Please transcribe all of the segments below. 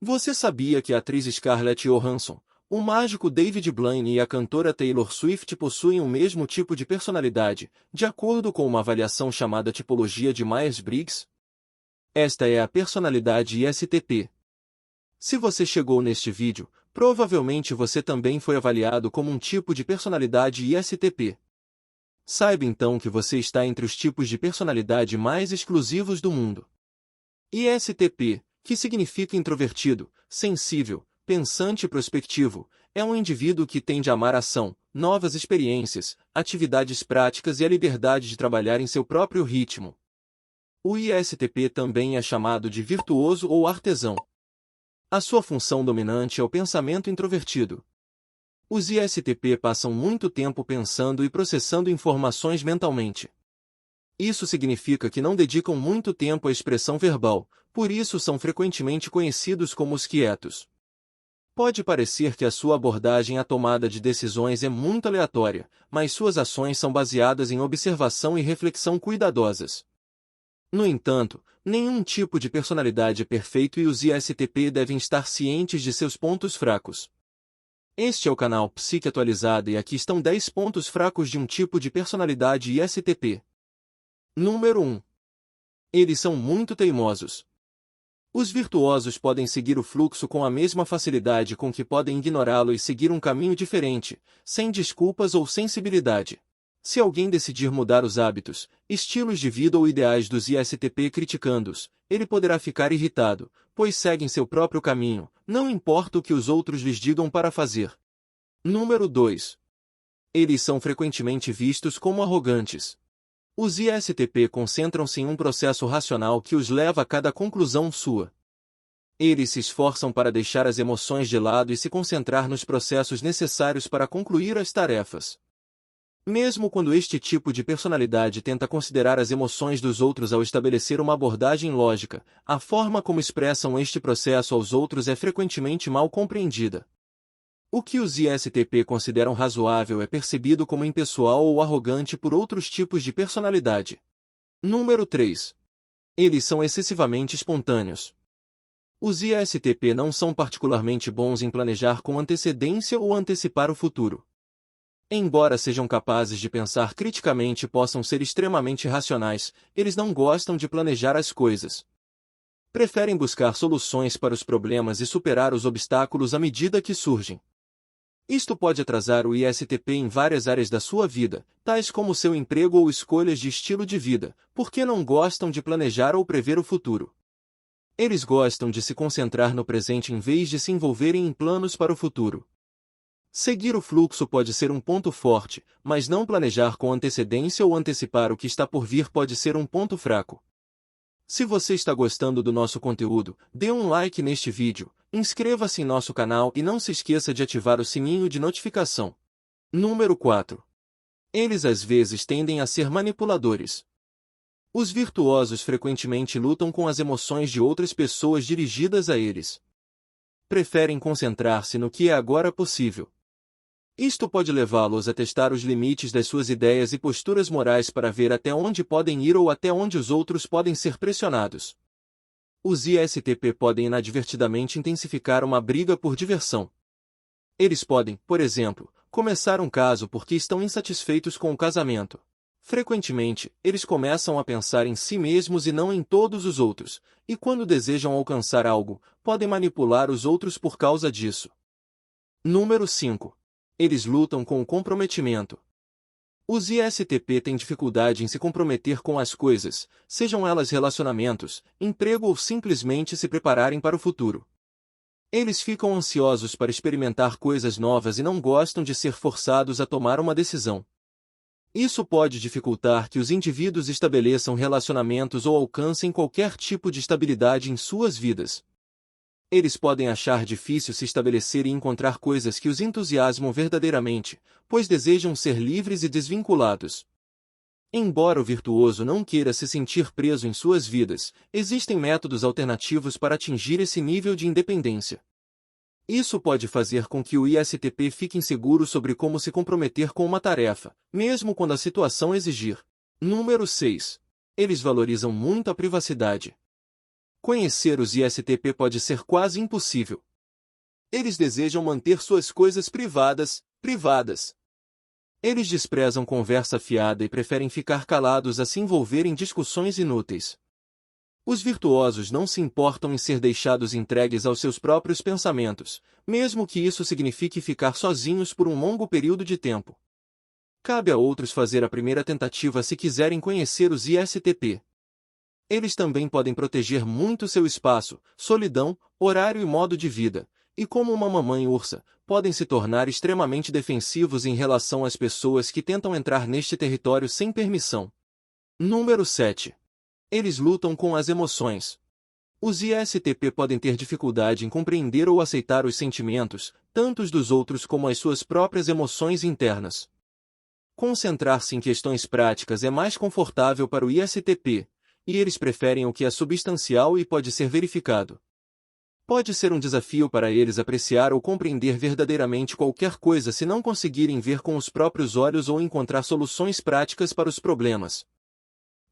Você sabia que a atriz Scarlett Johansson, o mágico David Blaine e a cantora Taylor Swift possuem o mesmo tipo de personalidade, de acordo com uma avaliação chamada tipologia de Myers-Briggs? Esta é a personalidade ISTP. Se você chegou neste vídeo, provavelmente você também foi avaliado como um tipo de personalidade ISTP. Saiba então que você está entre os tipos de personalidade mais exclusivos do mundo. ISTP, que significa introvertido, sensível, pensante e prospectivo, é um indivíduo que tende a amar a ação, novas experiências, atividades práticas e a liberdade de trabalhar em seu próprio ritmo. O ISTP também é chamado de virtuoso ou artesão. A sua função dominante é o pensamento introvertido. Os ISTP passam muito tempo pensando e processando informações mentalmente. Isso significa que não dedicam muito tempo à expressão verbal, por isso são frequentemente conhecidos como os quietos. Pode parecer que a sua abordagem à tomada de decisões é muito aleatória, mas suas ações são baseadas em observação e reflexão cuidadosas. No entanto, nenhum tipo de personalidade é perfeito e os ISTP devem estar cientes de seus pontos fracos. Este é o canal Psique Atualizada e aqui estão 10 pontos fracos de um tipo de personalidade ISTP. Número 1. Eles são muito teimosos. Os virtuosos podem seguir o fluxo com a mesma facilidade com que podem ignorá-lo e seguir um caminho diferente, sem desculpas ou sensibilidade. Se alguém decidir mudar os hábitos, estilos de vida ou ideais dos ISTP criticando-os, ele poderá ficar irritado, pois seguem seu próprio caminho, não importa o que os outros lhes digam para fazer. Número 2. Eles são frequentemente vistos como arrogantes. Os ISTP concentram-se em um processo racional que os leva a cada conclusão sua. Eles se esforçam para deixar as emoções de lado e se concentrar nos processos necessários para concluir as tarefas. Mesmo quando este tipo de personalidade tenta considerar as emoções dos outros ao estabelecer uma abordagem lógica, a forma como expressam este processo aos outros é frequentemente mal compreendida. O que os ISTP consideram razoável é percebido como impessoal ou arrogante por outros tipos de personalidade. Número 3. Eles são excessivamente espontâneos. Os ISTP não são particularmente bons em planejar com antecedência ou antecipar o futuro. Embora sejam capazes de pensar criticamente e possam ser extremamente racionais, eles não gostam de planejar as coisas. Preferem buscar soluções para os problemas e superar os obstáculos à medida que surgem. Isto pode atrasar o ISTP em várias áreas da sua vida, tais como seu emprego ou escolhas de estilo de vida, porque não gostam de planejar ou prever o futuro. Eles gostam de se concentrar no presente em vez de se envolverem em planos para o futuro. Seguir o fluxo pode ser um ponto forte, mas não planejar com antecedência ou antecipar o que está por vir pode ser um ponto fraco. Se você está gostando do nosso conteúdo, dê um like neste vídeo, inscreva-se em nosso canal e não se esqueça de ativar o sininho de notificação. Número 4. Eles às vezes tendem a ser manipuladores. Os virtuosos frequentemente lutam com as emoções de outras pessoas dirigidas a eles. Preferem concentrar-se no que é agora possível. Isto pode levá-los a testar os limites das suas ideias e posturas morais para ver até onde podem ir ou até onde os outros podem ser pressionados. Os ISTP podem inadvertidamente intensificar uma briga por diversão. Eles podem, por exemplo, começar um caso porque estão insatisfeitos com o casamento. Frequentemente, eles começam a pensar em si mesmos e não em todos os outros, e quando desejam alcançar algo, podem manipular os outros por causa disso. Número 5. Eles lutam com o comprometimento. Os ISTP têm dificuldade em se comprometer com as coisas, sejam elas relacionamentos, emprego ou simplesmente se prepararem para o futuro. Eles ficam ansiosos para experimentar coisas novas e não gostam de ser forçados a tomar uma decisão. Isso pode dificultar que os indivíduos estabeleçam relacionamentos ou alcancem qualquer tipo de estabilidade em suas vidas. Eles podem achar difícil se estabelecer e encontrar coisas que os entusiasmam verdadeiramente, pois desejam ser livres e desvinculados. Embora o virtuoso não queira se sentir preso em suas vidas, existem métodos alternativos para atingir esse nível de independência. Isso pode fazer com que o ISTP fique inseguro sobre como se comprometer com uma tarefa, mesmo quando a situação exigir. Número 6. Eles valorizam muito a privacidade. Conhecer os ISTP pode ser quase impossível. Eles desejam manter suas coisas privadas. Eles desprezam conversa fiada e preferem ficar calados a se envolver em discussões inúteis. Os virtuosos não se importam em ser deixados entregues aos seus próprios pensamentos, mesmo que isso signifique ficar sozinhos por um longo período de tempo. Cabe a outros fazer a primeira tentativa se quiserem conhecer os ISTP. Eles também podem proteger muito seu espaço, solidão, horário e modo de vida, e como uma mamãe ursa, podem se tornar extremamente defensivos em relação às pessoas que tentam entrar neste território sem permissão. Número 7. Eles lutam com as emoções. Os ISTP podem ter dificuldade em compreender ou aceitar os sentimentos, tanto os dos outros como as suas próprias emoções internas. Concentrar-se em questões práticas é mais confortável para o ISTP, e eles preferem o que é substancial e pode ser verificado. Pode ser um desafio para eles apreciar ou compreender verdadeiramente qualquer coisa se não conseguirem ver com os próprios olhos ou encontrar soluções práticas para os problemas.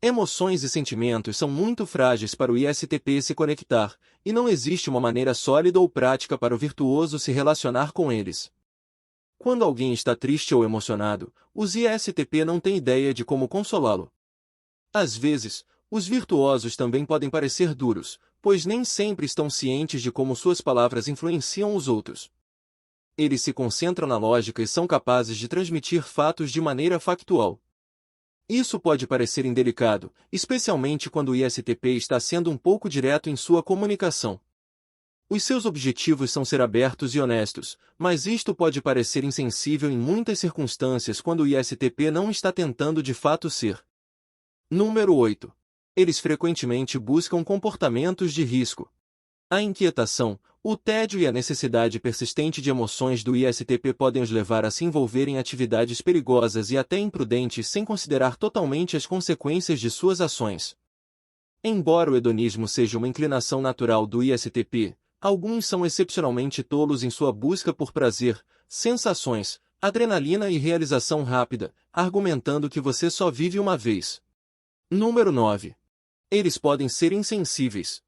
Emoções e sentimentos são muito frágeis para o ISTP se conectar, e não existe uma maneira sólida ou prática para o virtuoso se relacionar com eles. Quando alguém está triste ou emocionado, os ISTP não têm ideia de como consolá-lo. Às vezes, os virtuosos também podem parecer duros, pois nem sempre estão cientes de como suas palavras influenciam os outros. Eles se concentram na lógica e são capazes de transmitir fatos de maneira factual. Isso pode parecer indelicado, especialmente quando o ISTP está sendo um pouco direto em sua comunicação. Os seus objetivos são ser abertos e honestos, mas isto pode parecer insensível em muitas circunstâncias quando o ISTP não está tentando de fato ser. Número 8. Eles frequentemente buscam comportamentos de risco. A inquietação, o tédio e a necessidade persistente de emoções do ISTP podem os levar a se envolver em atividades perigosas e até imprudentes sem considerar totalmente as consequências de suas ações. Embora o hedonismo seja uma inclinação natural do ISTP, alguns são excepcionalmente tolos em sua busca por prazer, sensações, adrenalina e realização rápida, argumentando que você só vive uma vez. Número 9. Eles podem ser insensíveis.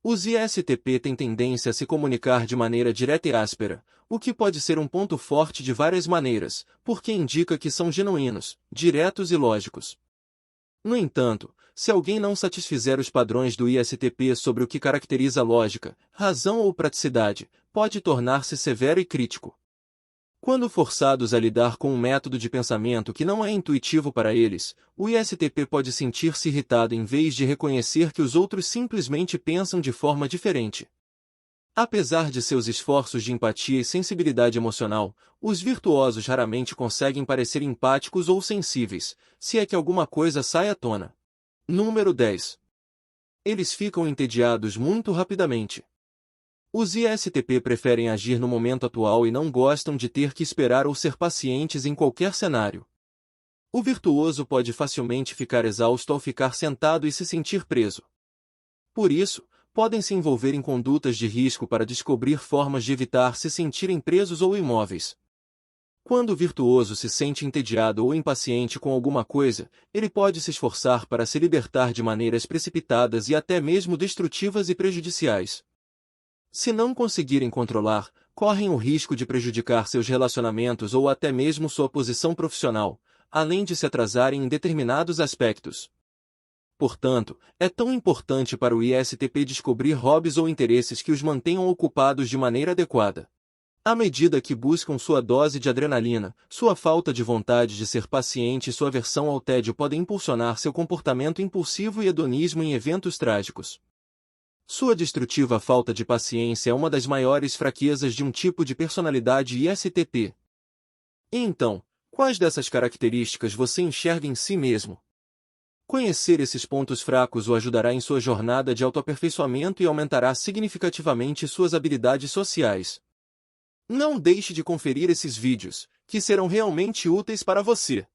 Os ISTP têm tendência a se comunicar de maneira direta e áspera, o que pode ser um ponto forte de várias maneiras, porque indica que são genuínos, diretos e lógicos. No entanto, se alguém não satisfizer os padrões do ISTP sobre o que caracteriza lógica, razão ou praticidade, pode tornar-se severo e crítico. Quando forçados a lidar com um método de pensamento que não é intuitivo para eles, o ISTP pode sentir-se irritado em vez de reconhecer que os outros simplesmente pensam de forma diferente. Apesar de seus esforços de empatia e sensibilidade emocional, os virtuosos raramente conseguem parecer empáticos ou sensíveis, se é que alguma coisa sai à tona. Número 10. Eles ficam entediados muito rapidamente. Os ISTP preferem agir no momento atual e não gostam de ter que esperar ou ser pacientes em qualquer cenário. O virtuoso pode facilmente ficar exausto ao ficar sentado e se sentir preso. Por isso, podem se envolver em condutas de risco para descobrir formas de evitar se sentirem presos ou imóveis. Quando o virtuoso se sente entediado ou impaciente com alguma coisa, ele pode se esforçar para se libertar de maneiras precipitadas e até mesmo destrutivas e prejudiciais. Se não conseguirem controlar, correm o risco de prejudicar seus relacionamentos ou até mesmo sua posição profissional, além de se atrasarem em determinados aspectos. Portanto, é tão importante para o ISTP descobrir hobbies ou interesses que os mantenham ocupados de maneira adequada. À medida que buscam sua dose de adrenalina, sua falta de vontade de ser paciente e sua aversão ao tédio podem impulsionar seu comportamento impulsivo e hedonismo em eventos trágicos. Sua destrutiva falta de paciência é uma das maiores fraquezas de um tipo de personalidade ISTP. E então, quais dessas características você enxerga em si mesmo? Conhecer esses pontos fracos o ajudará em sua jornada de autoaperfeiçoamento e aumentará significativamente suas habilidades sociais. Não deixe de conferir esses vídeos, que serão realmente úteis para você.